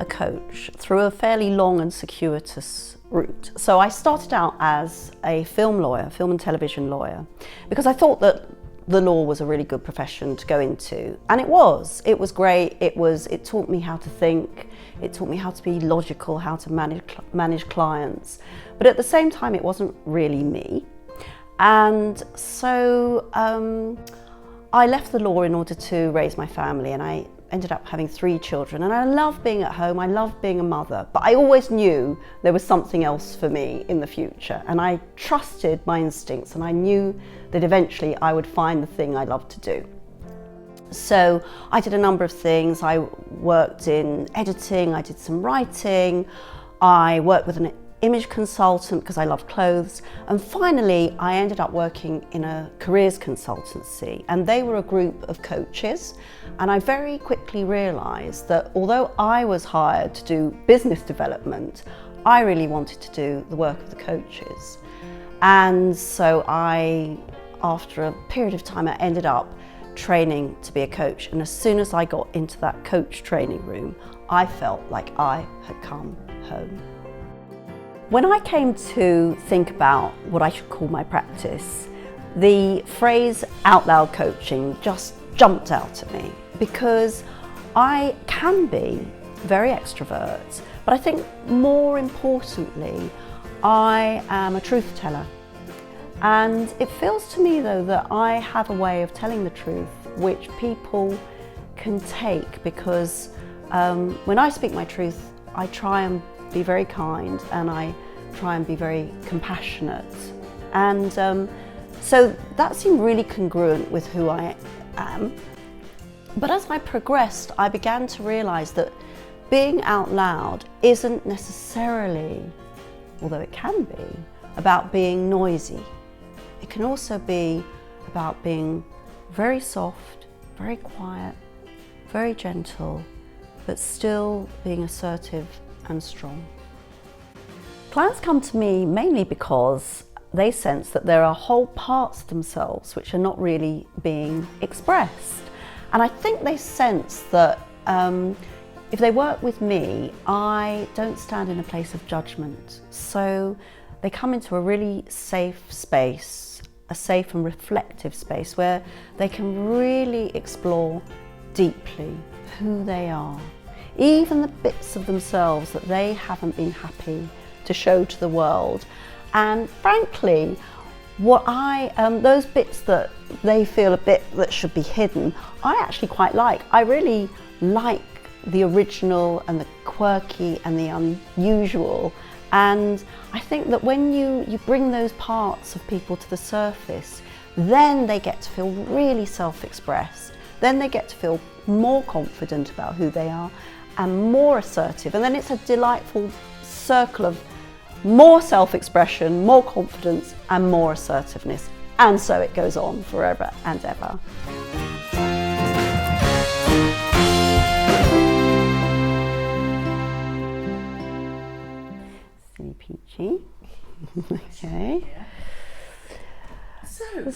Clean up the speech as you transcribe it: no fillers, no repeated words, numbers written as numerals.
a coach through a fairly long and circuitous route. So I started out as a film lawyer, film and television lawyer, because I thought that the law was a really good profession to go into, and it was great. It taught me how to think, it taught me how to be logical, how to manage clients, but at the same time it wasn't really me. And so I left the law in order to raise my family, and I ended up having 3 children, and I love being at home, I love being a mother, but I always knew there was something else for me in the future, and I trusted my instincts, and I knew that eventually I would find the thing I loved to do. So I did a number of things. I worked in editing, I did some writing, I worked with an image consultant because I loved clothes, and finally I ended up working in a careers consultancy, and they were a group of coaches, and I very quickly realised that although I was hired to do business development, I really wanted to do the work of the coaches. And so after a period of time, I ended up training to be a coach, and as soon as I got into that coach training room, I felt like I had come home. When I came to think about what I should call my practice, the phrase Outloud coaching just jumped out at me, because I can be very extrovert, but I think more importantly, I am a truth teller. And it feels to me though that I have a way of telling the truth which people can take, because when I speak my truth, I try and be very kind, and I try and be very compassionate. And so that seemed really congruent with who I am. But as I progressed, I began to realise that being out loud isn't necessarily, although it can be, about being noisy. It can also be about being very soft, very quiet, very gentle, but still being assertive and strong. Clients come to me mainly because they sense that there are whole parts of themselves which are not really being expressed. And I think they sense that if they work with me, I don't stand in a place of judgment. So they come into a really safe space, a safe and reflective space where they can really explore deeply who they are, even the bits of themselves that they haven't been happy to show to the world. And frankly, those bits that they feel a bit that should be hidden, I actually quite like. I really like the original and the quirky and the unusual. And I think that when you bring those parts of people to the surface, then they get to feel really self-expressed. Then they get to feel more confident about who they are and more assertive. And then it's a delightful circle of more self-expression, more confidence, and more assertiveness. And so it goes on forever and ever. Silly Peachy. Okay. Yeah. So.